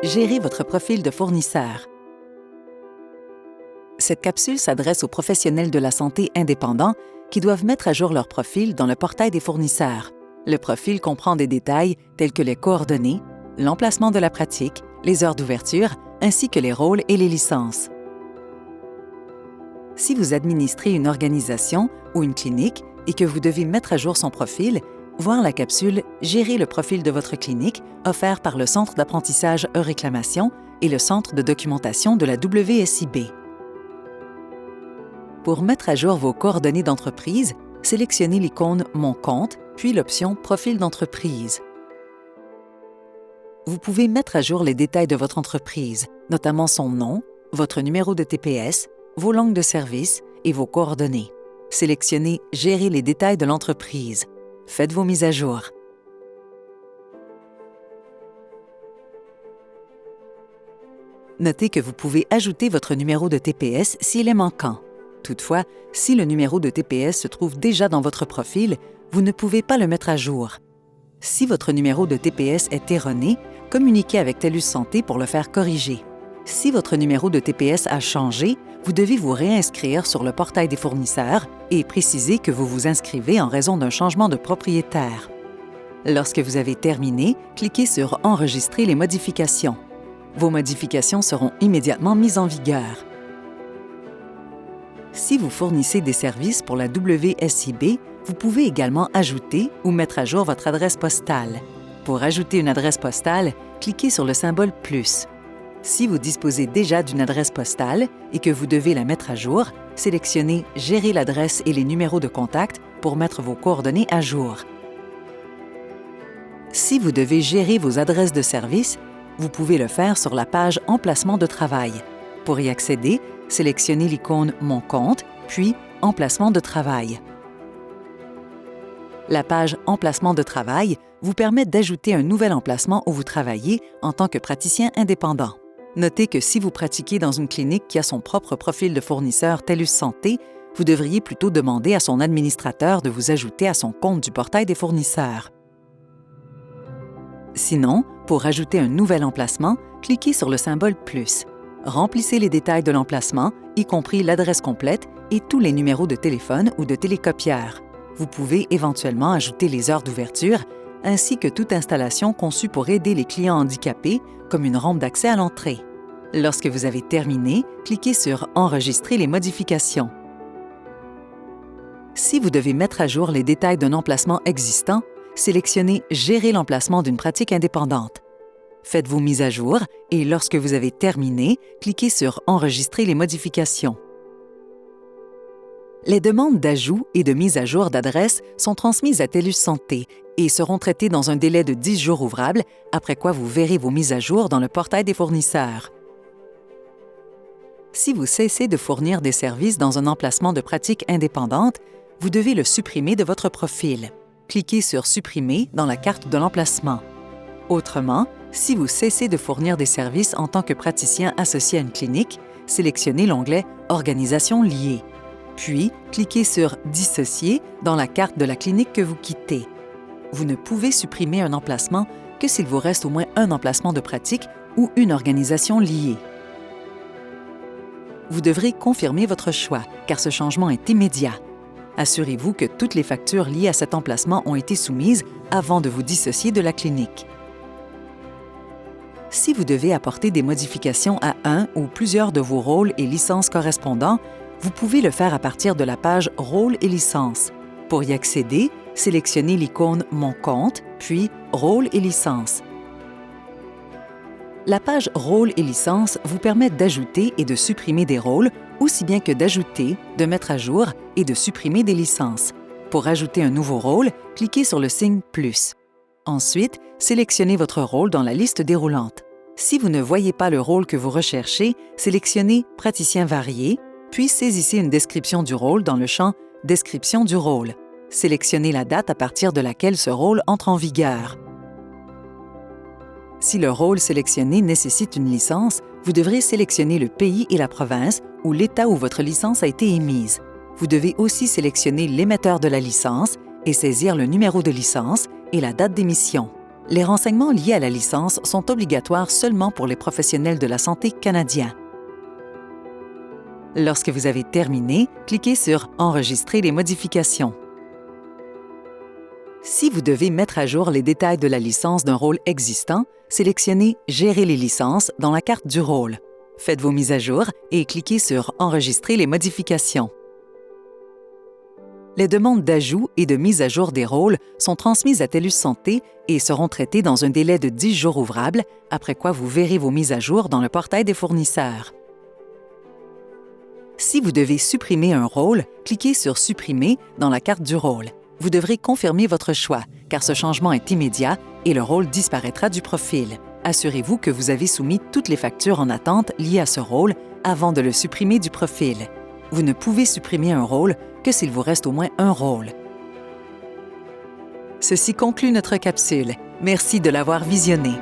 Gérez votre profil de fournisseur. Cette capsule s'adresse aux professionnels de la santé indépendants qui doivent mettre à jour leur profil dans le portail des fournisseurs. Le profil comprend des détails tels que les coordonnées, l'emplacement de la pratique, les heures d'ouverture, ainsi que les rôles et les licences. Si vous administrez une organisation ou une clinique et que vous devez mettre à jour son profil, voir la capsule « Gérer le profil de votre clinique » offert par le Centre d'apprentissage E-réclamation et le Centre de documentation de la WSIB. Pour mettre à jour vos coordonnées d'entreprise, sélectionnez l'icône « Mon compte » puis l'option « Profil d'entreprise ». Vous pouvez mettre à jour les détails de votre entreprise, notamment son nom, votre numéro de TPS, vos langues de service et vos coordonnées. Sélectionnez « Gérer les détails de l'entreprise ». Faites vos mises à jour. Notez que vous pouvez ajouter votre numéro de TPS s'il est manquant. Toutefois, si le numéro de TPS se trouve déjà dans votre profil, vous ne pouvez pas le mettre à jour. Si votre numéro de TPS est erroné, communiquez avec TELUS Santé pour le faire corriger. Si votre numéro de TPS a changé, vous devez vous réinscrire sur le portail des fournisseurs et préciser que vous vous inscrivez en raison d'un changement de propriétaire. Lorsque vous avez terminé, cliquez sur « Enregistrer les modifications ». Vos modifications seront immédiatement mises en vigueur. Si vous fournissez des services pour la WSIB, vous pouvez également ajouter ou mettre à jour votre adresse postale. Pour ajouter une adresse postale, cliquez sur le symbole « Plus ». Si vous disposez déjà d'une adresse postale et que vous devez la mettre à jour, sélectionnez « Gérer l'adresse et les numéros de contact » pour mettre vos coordonnées à jour. Si vous devez gérer vos adresses de service, vous pouvez le faire sur la page « Emplacement de travail ». Pour y accéder, sélectionnez l'icône « Mon compte » puis « Emplacement de travail ». La page « Emplacement de travail » vous permet d'ajouter un nouvel emplacement où vous travaillez en tant que praticien indépendant. Notez que si vous pratiquez dans une clinique qui a son propre profil de fournisseur TELUS Santé, vous devriez plutôt demander à son administrateur de vous ajouter à son compte du portail des fournisseurs. Sinon, pour ajouter un nouvel emplacement, cliquez sur le symbole « Plus ». Remplissez les détails de l'emplacement, y compris l'adresse complète et tous les numéros de téléphone ou de télécopieur. Vous pouvez éventuellement ajouter les heures d'ouverture, ainsi que toute installation conçue pour aider les clients handicapés, comme une rampe d'accès à l'entrée. Lorsque vous avez terminé, cliquez sur « Enregistrer les modifications ». Si vous devez mettre à jour les détails d'un emplacement existant, sélectionnez « Gérer l'emplacement d'une pratique indépendante ». Faites vos mises à jour et lorsque vous avez terminé, cliquez sur « Enregistrer les modifications ». Les demandes d'ajout et de mise à jour d'adresse sont transmises à TELUS Santé et seront traitées dans un délai de 10 jours ouvrables, après quoi vous verrez vos mises à jour dans le portail des fournisseurs. Si vous cessez de fournir des services dans un emplacement de pratique indépendante, vous devez le supprimer de votre profil. Cliquez sur « Supprimer » dans la carte de l'emplacement. Autrement, si vous cessez de fournir des services en tant que praticien associé à une clinique, sélectionnez l'onglet « Organisation liée ». Puis, cliquez sur « Dissocier » dans la carte de la clinique que vous quittez. Vous ne pouvez supprimer un emplacement que s'il vous reste au moins un emplacement de pratique ou une organisation liée. Vous devrez confirmer votre choix, car ce changement est immédiat. Assurez-vous que toutes les factures liées à cet emplacement ont été soumises avant de vous dissocier de la clinique. Si vous devez apporter des modifications à un ou plusieurs de vos rôles et licences correspondants, vous pouvez le faire à partir de la page « Rôles et licences ». Pour y accéder, sélectionnez l'icône « Mon compte » puis « Rôles et licences ». La page « Rôles et licences » vous permet d'ajouter et de supprimer des rôles, aussi bien que d'ajouter, de mettre à jour et de supprimer des licences. Pour ajouter un nouveau rôle, cliquez sur le signe « Plus ». Ensuite, sélectionnez votre rôle dans la liste déroulante. Si vous ne voyez pas le rôle que vous recherchez, sélectionnez « Praticien varié », puis saisissez une description du rôle dans le champ « Description du rôle ». Sélectionnez la date à partir de laquelle ce rôle entre en vigueur. Si le rôle sélectionné nécessite une licence, vous devrez sélectionner le pays et la province ou l'État où votre licence a été émise. Vous devez aussi sélectionner l'émetteur de la licence et saisir le numéro de licence et la date d'émission. Les renseignements liés à la licence sont obligatoires seulement pour les professionnels de la santé canadiens. Lorsque vous avez terminé, cliquez sur « Enregistrer les modifications ». Si vous devez mettre à jour les détails de la licence d'un rôle existant, sélectionnez « Gérer les licences » dans la carte du rôle. Faites vos mises à jour et cliquez sur « Enregistrer les modifications ». Les demandes d'ajout et de mise à jour des rôles sont transmises à TELUS Santé et seront traitées dans un délai de 10 jours ouvrables, après quoi vous verrez vos mises à jour dans le portail des fournisseurs. Si vous devez supprimer un rôle, cliquez sur « Supprimer » dans la carte du rôle. Vous devrez confirmer votre choix, car ce changement est immédiat et le rôle disparaîtra du profil. Assurez-vous que vous avez soumis toutes les factures en attente liées à ce rôle avant de le supprimer du profil. Vous ne pouvez supprimer un rôle que s'il vous reste au moins un rôle. Ceci conclut notre capsule. Merci de l'avoir visionnée.